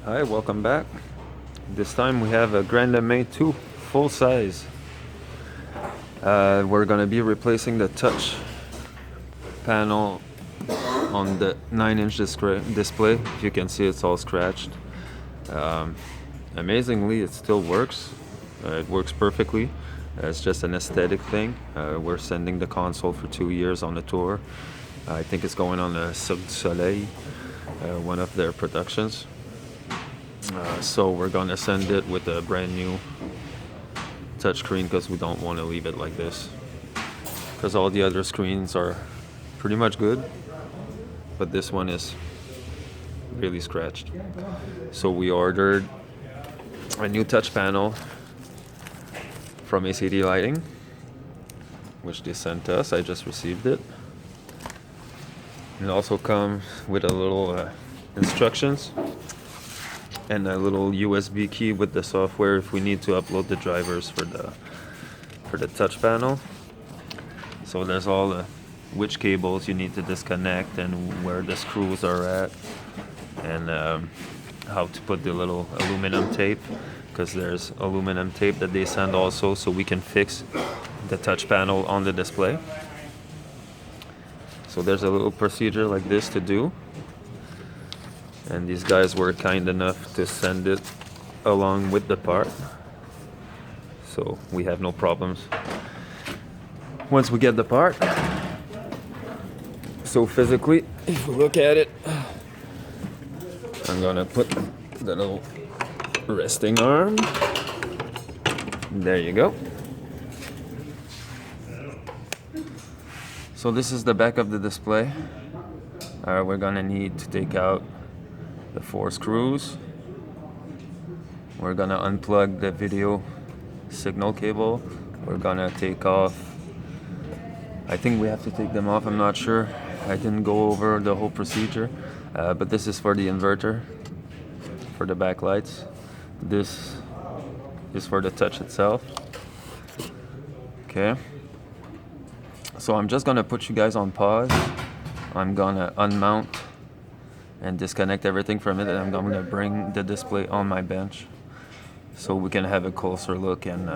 Hi, welcome back. This time we have a Grand MA 2 full size. We're gonna be replacing the touch panel on the 9-inch display. If you can see, it's all scratched. Um, Amazingly, it still works. It works perfectly. It's just an aesthetic thing. We're sending the console for 2 years on the tour. I think it's going on the Cirque du Soleil, one of their productions. So we're gonna send it with a brand new touchscreen because we don't want to leave it like this. Because all the other screens are pretty much good, but this one is really scratched. So we ordered a new touch panel from ACD Lighting, which they sent us. I just received it. It also comes with a little instructions and a little USB key with the software if we need to upload the drivers for the touch panel. So there's all the which cables you need to disconnect and where the screws are at, and how to put the little aluminum tape, because there's aluminum tape that they send also, so we can fix the touch panel on the display. So there's a little procedure like this to do. And these guys were kind enough to send it along with the part, so we have no problems once we get the part. So physically, if you look at it, I'm gonna put the little resting arm. There you go. So this is the back of the display. We're gonna need to take out the 4 screws. We're gonna unplug the video signal cable. We're gonna take off, I think we have to take them off, I'm not sure. I didn't go over the whole procedure, but this is for the inverter, for the backlights. This is for the touch itself. Okay. So I'm just gonna put you guys on pause. I'm gonna unmount and disconnect everything from it, and I'm gonna bring the display on my bench so we can have a closer look, and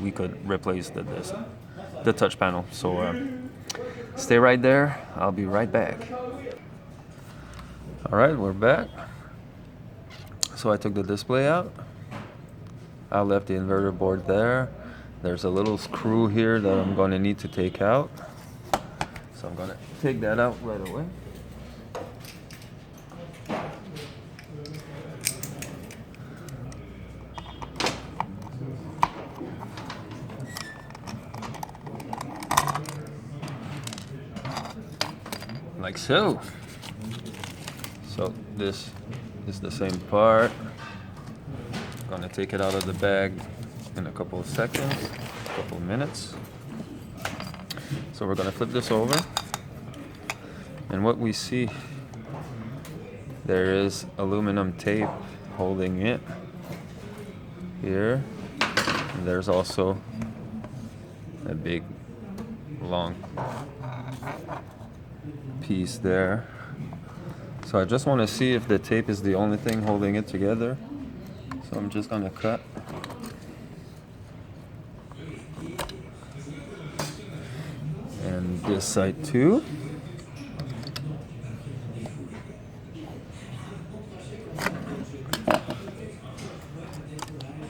we could replace the touch panel. So stay right there, I'll be right back. Alright, we're back. So I took the display out. I left the inverter board there. There's a little screw here that I'm gonna need to take out. So I'm gonna take that out right away. Like so. So this is the same part. I'm gonna take it out of the bag in a couple of seconds, a couple of minutes. So we're gonna flip this over, and what we see, there is aluminum tape holding it here. And there's also a big long piece there. So I just want to see if the tape is the only thing holding it together. So I'm just gonna cut. And this side too.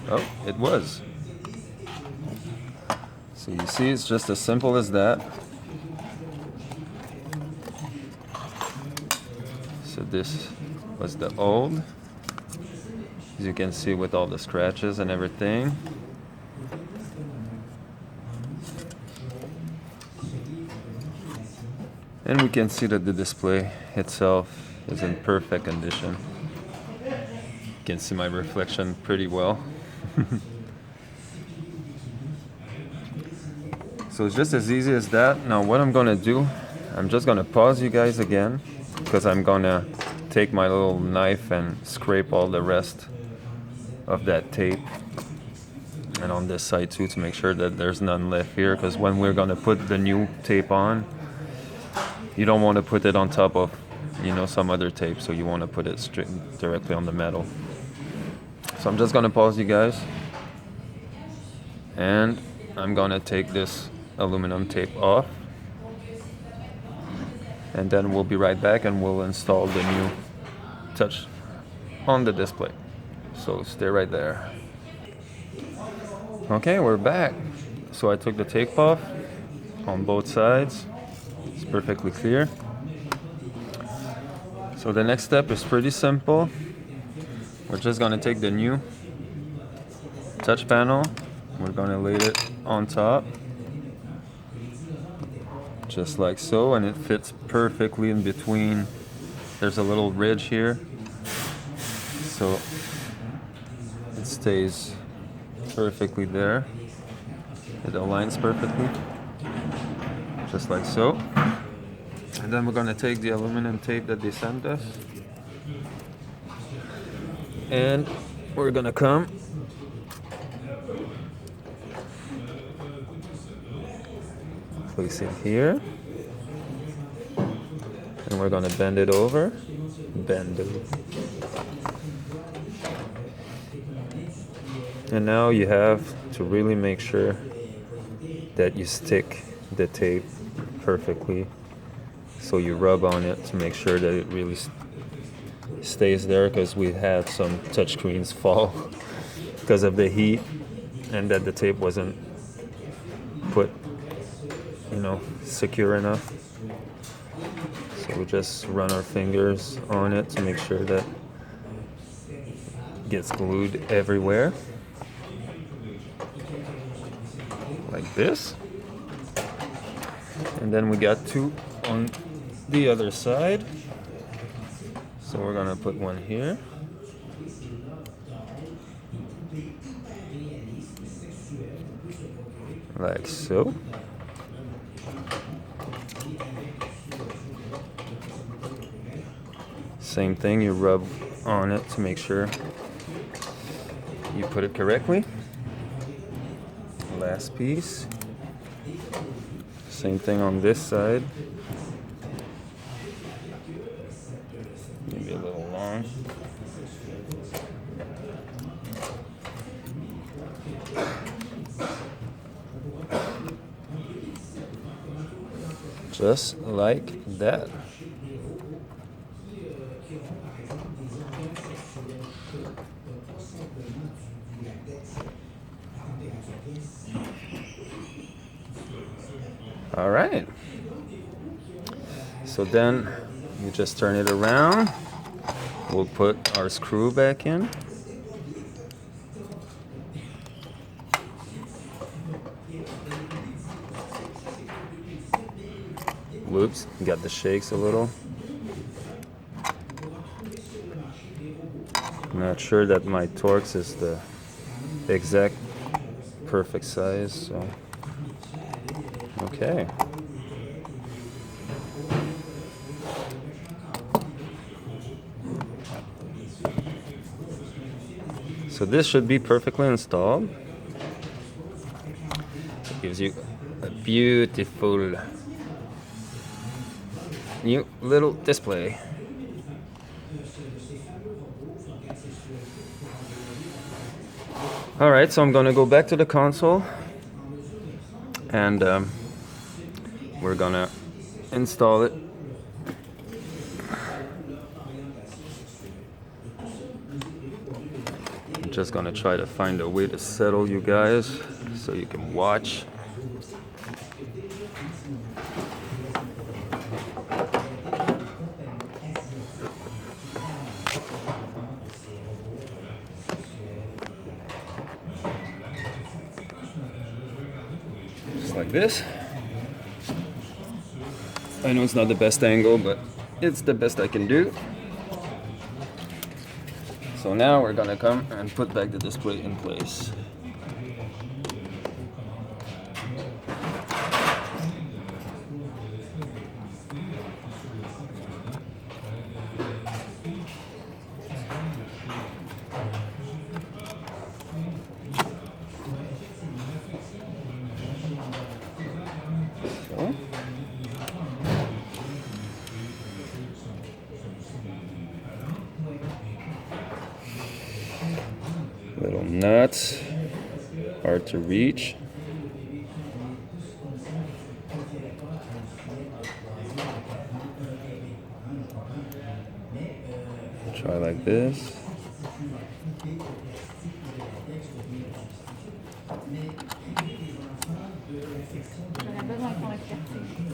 Oh, it was. So you see, it's just as simple as that. So this was the old, as you can see, with all the scratches and everything. And we can see that the display itself is in perfect condition. You can see my reflection pretty well. So it's just as easy as that. Now what I'm gonna do, I'm just gonna pause you guys again, because I'm gonna take my little knife and scrape all the rest of that tape, and on this side too, to make sure that there's none left here, because when we're gonna put the new tape on, you don't want to put it on top of you know, some other tape, so you want to put it straight directly on the metal. So I'm just gonna pause you guys, and I'm gonna take this aluminum tape off, and then we'll be right back and we'll install the new touch on the display. So stay right there. Okay, we're back. So I took the tape off on both sides. It's perfectly clear. So the next step is pretty simple. We're just gonna take the new touch panel. We're gonna lay it on top, just like so, and it fits perfectly in between. There's a little ridge here, so it stays perfectly there. It aligns perfectly, just like so. And then we're gonna take the aluminum tape that they sent us, and we're gonna come place it here, and we're gonna bend it over. Bend it. And now you have to really make sure that you stick the tape perfectly. So you rub on it to make sure that it really stays there, because we had some touchscreens fall because of the heat and that the tape wasn't put, you know, secure enough. So we just run our fingers on it to make sure that it gets glued everywhere. Like this. And then we got two on the other side. So we're gonna put one here. Like so. Same thing, you rub on it to make sure you put it correctly. Last piece. Same thing on this side. Maybe a little long. Just like that. All right. So then you just turn it around. We'll put our screw back in. Whoops, got the shakes a little. Not sure that my Torx is the exact perfect size, so okay. So this should be perfectly installed. It gives you a beautiful new little display. All right, so I'm gonna go back to the console, and we're gonna install it. I'm just gonna try to find a way to settle you guys so you can watch. Like this. I know it's not the best angle, but it's the best I can do. So now we're gonna come and put back the display in place. Little nuts, hard to reach. Try like this.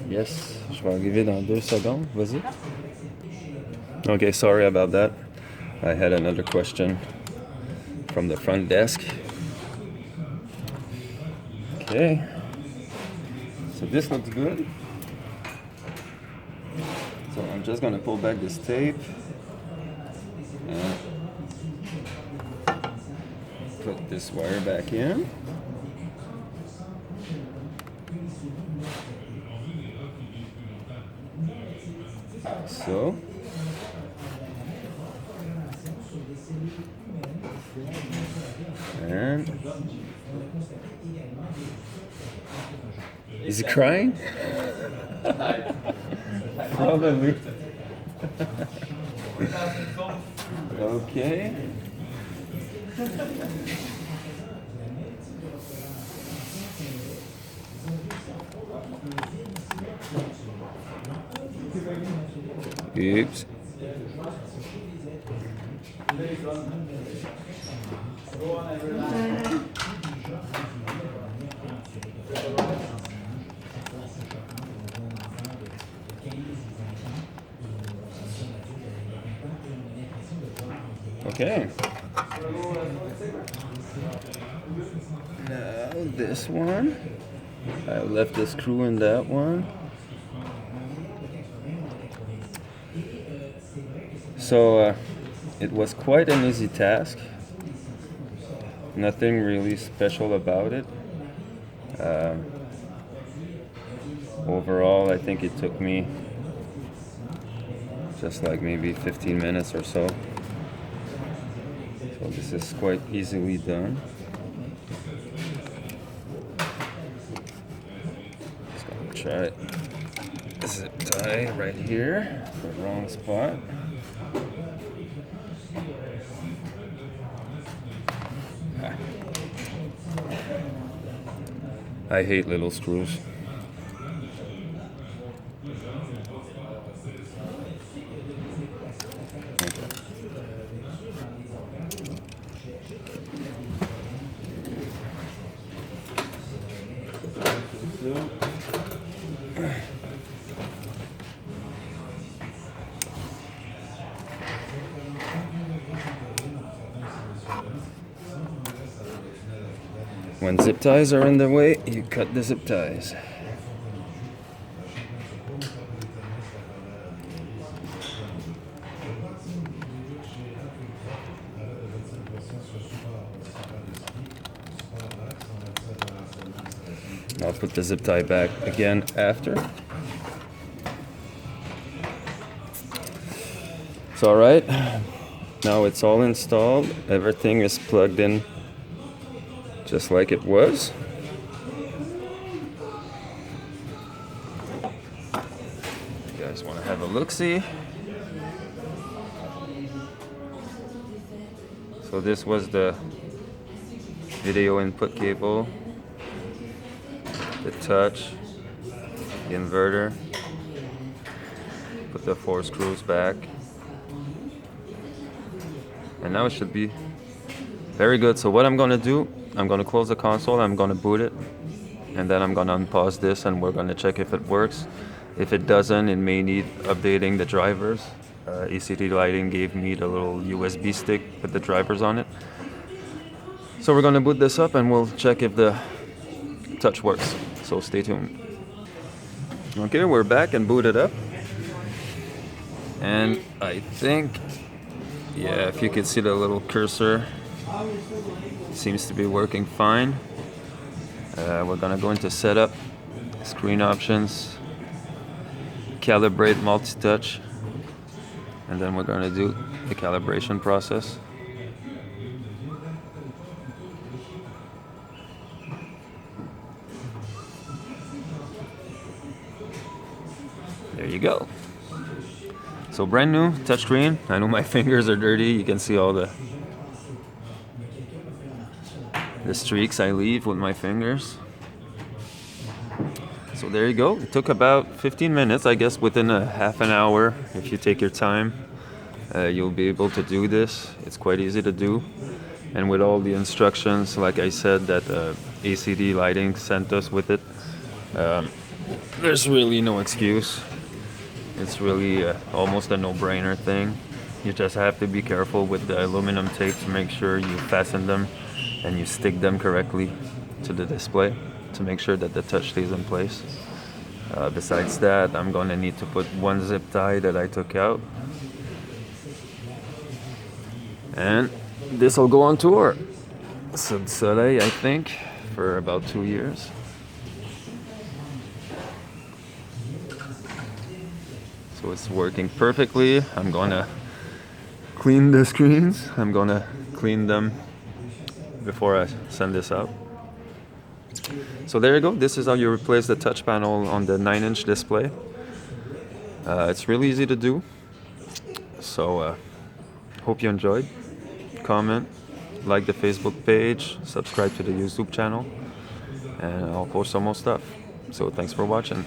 Yes, je vais arriver dans 2 secondes. Vas-y. Okay, sorry about that. I had another question from the front desk. Okay. So this looks good. So I'm just gonna pull back this tape and put this wire back in. So and is he crying? Probably. Okay. Oops. Okay. Now this one. I left the screw in that one. So it was quite an easy task. Nothing really special about it. Overall, I think it took me just like maybe 15 minutes or so. So this is quite easily done. Just gonna try zip tie right here, the wrong spot. I hate little screws. When zip ties are in the way, you cut the zip ties. I'll put the zip tie back again after. It's all right. Now it's all installed. Everything is plugged in just like it was. You guys want to have a look-see? So this was the video input cable, the touch, the inverter. Put the 4 screws back. And now it should be very good. So what I'm going to do, I'm going to close the console, I'm going to boot it, and then I'm going to unpause this and we're going to check if it works. If it doesn't, it may need updating the drivers. ECT Lighting gave me the little USB stick with the drivers on it. So we're going to boot this up and we'll check if the touch works. So stay tuned. Okay, we're back and booted up. And I think, yeah, if you could see the little cursor, seems to be working fine. We're gonna go into setup, screen options, calibrate multi-touch, and then we're gonna do the calibration process. There you go. So brand new touchscreen. I know my fingers are dirty. You can see all the the streaks I leave with my fingers. So there you go. It took about 15 minutes, I guess. Within a half an hour, if you take your time, you'll be able to do this. It's quite easy to do, and with all the instructions, like I said, that ACD Lighting sent us with it, there's really no excuse. It's really almost a no-brainer thing. You just have to be careful with the aluminum tape to make sure you fasten them and you stick them correctly to the display to make sure that the touch stays in place. Besides that, I'm going to need to put one zip tie that I took out. And this will go on tour. Sub Soleil, I think, for about 2 years. So it's working perfectly. I'm gonna clean the screens. I'm gonna clean them before I send this out. So there you go. This is how you replace the touch panel on the 9-inch display. It's really easy to do. So hope you enjoyed. Comment, like the Facebook page, subscribe to the YouTube channel, and I'll post some more stuff. So thanks for watching.